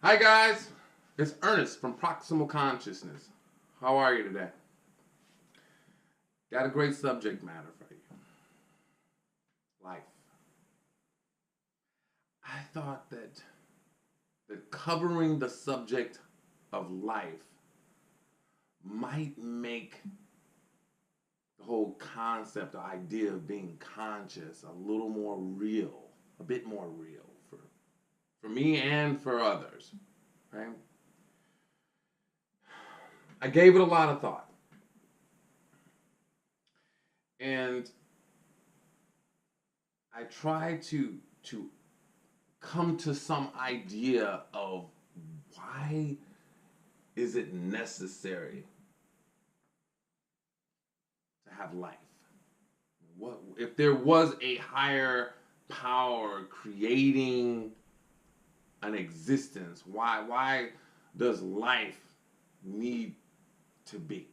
Hi guys, it's Ernest from Proximal Consciousness. How are you today? Got a great subject matter for you. Life. I thought that covering the subject of life might make the whole concept or idea of being conscious a little more real, a bit more real for me and for others. Right? I gave it a lot of thought. And I tried to come to some idea of why is it necessary to have life? What if there was a higher power creating an existence? Why does life need to be?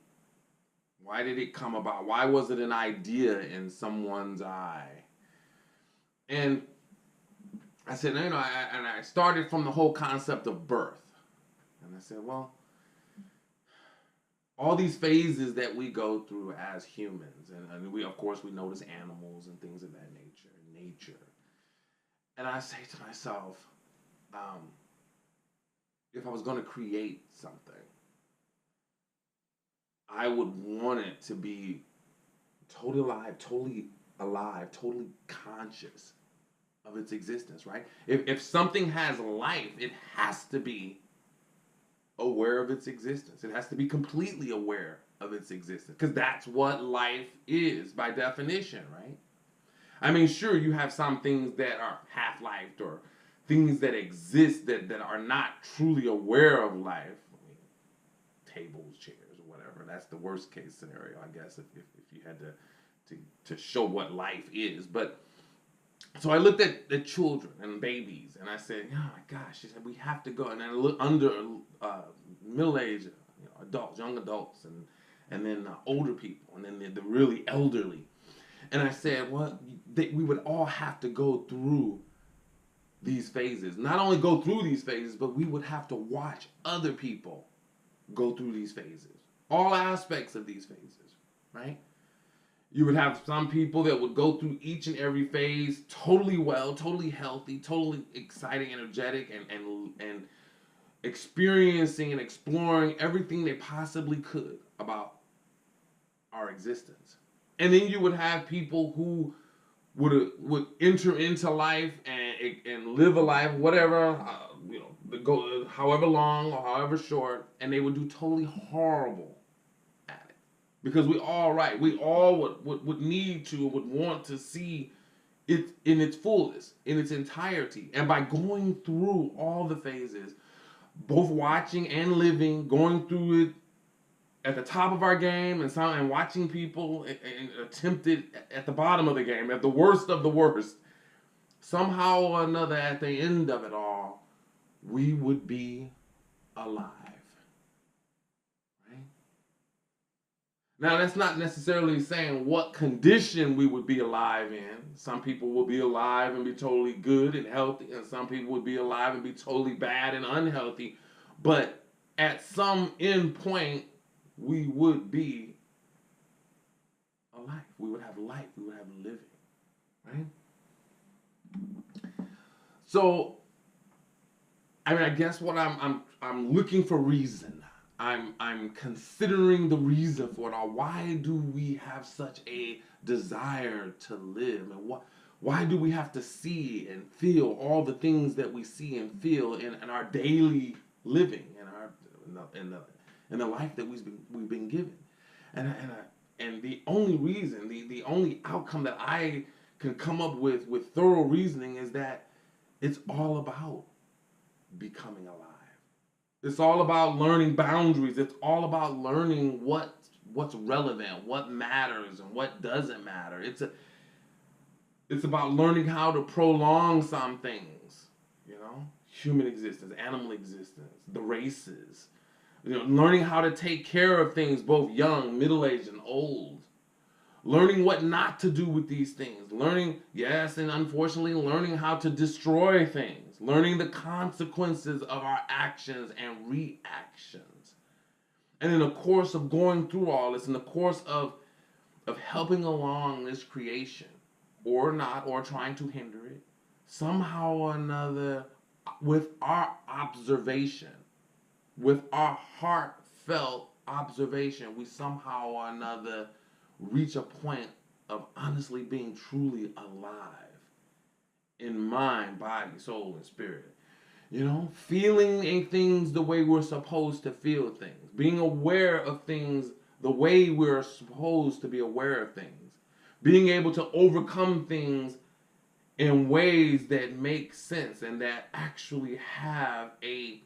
Why did it come about? Why was it an idea in someone's eye? And I said, I started from the whole concept of birth. And I said, well, all these phases that we go through as humans, and we, of course, we notice animals and things of that nature. And I say to myself, if I was going to create something, I would want it to be totally alive, totally conscious of its existence, right? If something has life, it has to be aware of its existence. It has to be completely aware of its existence, because that's what life is by definition, right? I mean, sure, you have some things that are half-lived or things that exist that are not truly aware of life. I mean, tables, chairs, or whatever. That's the worst case scenario, I guess, if you had to show what life is. But so I looked at the children and babies, and I said, "Oh my gosh!" She said, "We have to go." And I look under middle-aged, adults, young adults, and then older people, and then the really elderly. And I said, "Well, we would all have to go through these phases. Not only go through these phases, but we would have to watch other people go through these phases, all aspects of these phases, right?" You would have some people that would go through each and every phase totally well, totally healthy, totally exciting, energetic, and experiencing and exploring everything they possibly could about our existence. And then you would have people who would enter into life and live a life, whatever, go however long or however short, and they would do totally horrible. Because we all would need to, would want to see it in its fullness, in its entirety. And by going through all the phases, both watching and living, going through it at the top of our game and watching people and attempt it at the bottom of the game, at the worst of the worst, somehow or another at the end of it all, we would be alive. Now, that's not necessarily saying what condition we would be alive in. Some people will be alive and be totally good and healthy, and some people would be alive and be totally bad and unhealthy. But at some end point, we would be alive. We would have life. We would have living, right? So, I mean, I guess what I'm looking for reason. I'm considering the reason for it all. Why do we have such a desire to live, and why do we have to see and feel all the things that we see and feel in our daily living, in the life that we've been given, and the only reason, the only outcome that I can come up with thorough reasoning is that it's all about becoming alive. It's all about learning boundaries. It's all about learning what's relevant, what matters, and what doesn't matter. It's about learning how to prolong some things, human existence, animal existence, the races. Learning how to take care of things, both young, middle-aged, and old. Learning what not to do with these things. Learning, yes, and unfortunately, learning how to destroy things. things, learning the consequences of our actions and reactions. And in the course of going through all this, in the course of helping along this creation, or not, or trying to hinder it, somehow or another, with our observation, with our heartfelt observation, we somehow or another reach a point of honestly being truly alive in mind, body, soul, and spirit. You know, feeling things the way we're supposed to feel things, being aware of things the way we're supposed to be aware of things, being able to overcome things in ways that make sense and that actually have a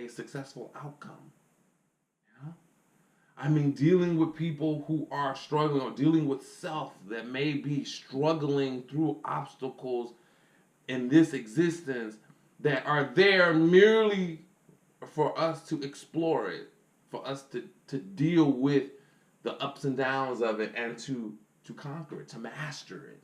successful outcome. You know? I mean, dealing with people who are struggling, or dealing with self that may be struggling through obstacles in this existence that are there merely for us to explore it, for us to deal with the ups and downs of it, and to conquer it, to master it.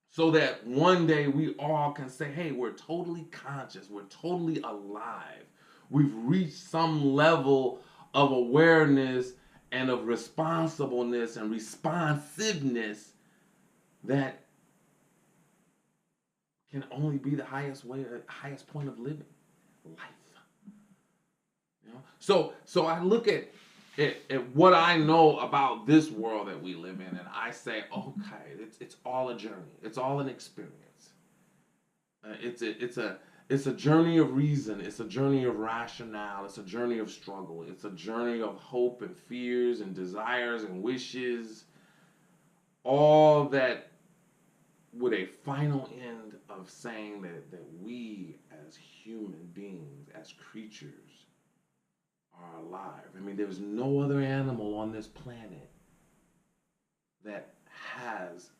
So that one day we all can say, hey, we're totally conscious, we're totally alive. We've reached some level of awareness and of responsibleness and responsiveness that can only be the highest point of living, life. You know? So I look at what I know about this world that we live in, and I say, okay, it's all a journey. It's all an experience. It's a journey of reason. It's a journey of rationale. It's a journey of struggle. It's a journey of hope and fears and desires and wishes. All that with a final end of saying that we as human beings, as creatures, are alive. I mean, there's no other animal on this planet that has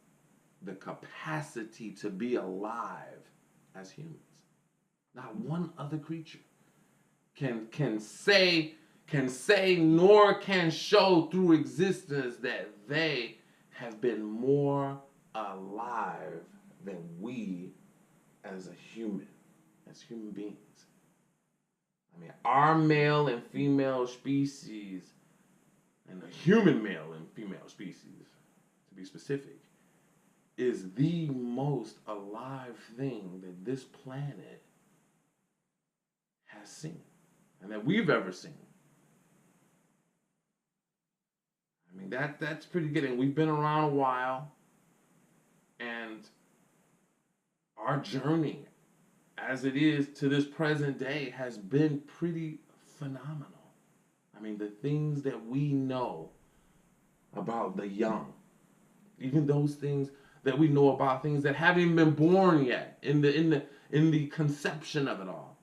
the capacity to be alive as humans. Not one other creature can say nor can show through existence that they have been more alive than we as human beings. I mean, our male and female species, and the human male and female species, to be specific, is the most alive thing that this planet has seen and that we've ever seen. I mean, that's pretty good. And we've been around a while, and our journey as it is to this present day has been pretty phenomenal. I mean, the things that we know about the young, even those things that we know about things that haven't even been born yet, in the conception of it all,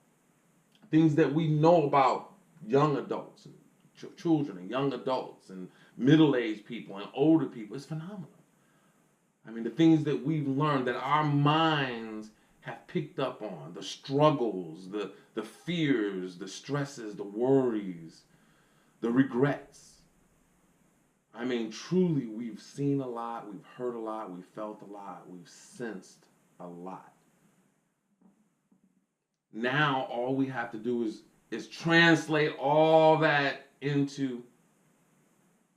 things that we know about young adults and children and young adults and middle-aged people and older people, is phenomenal. I mean, the things that we've learned, that our minds have picked up on, the struggles, the fears, the stresses, the worries, the regrets. I mean, truly, we've seen a lot, we've heard a lot, we've felt a lot, we've sensed a lot. Now, all we have to do is translate all that into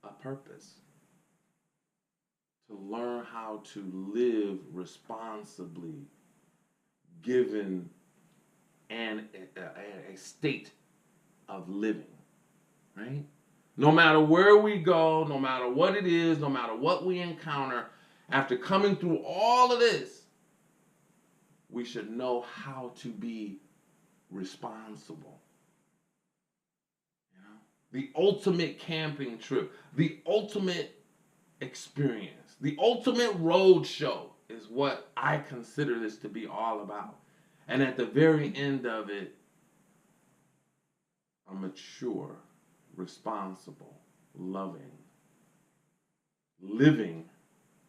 a purpose. To learn how to live responsibly, given a state of living, right? No matter where we go, no matter what it is, no matter what we encounter, after coming through all of this, we should know how to be responsible. You know, the ultimate camping trip, the ultimate experience, the ultimate road show is what I consider this to be all about. And at the very end of it, a mature, responsible, loving, living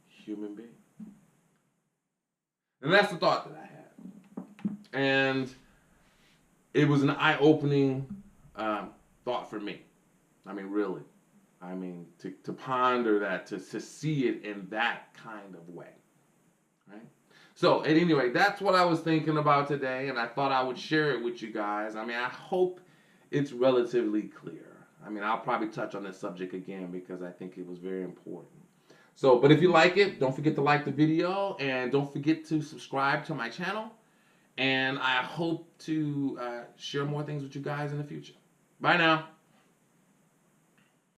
human being. And that's the thought that I had. And it was an eye-opening thought for me. I mean, really. I mean, to ponder that, to see it in that kind of way. Right? So, at any rate, that's what I was thinking about today, and I thought I would share it with you guys. I mean, I hope it's relatively clear. I mean, I'll probably touch on this subject again because I think it was very important. So, but if you like it, don't forget to like the video and don't forget to subscribe to my channel. And I hope to share more things with you guys in the future. Bye now.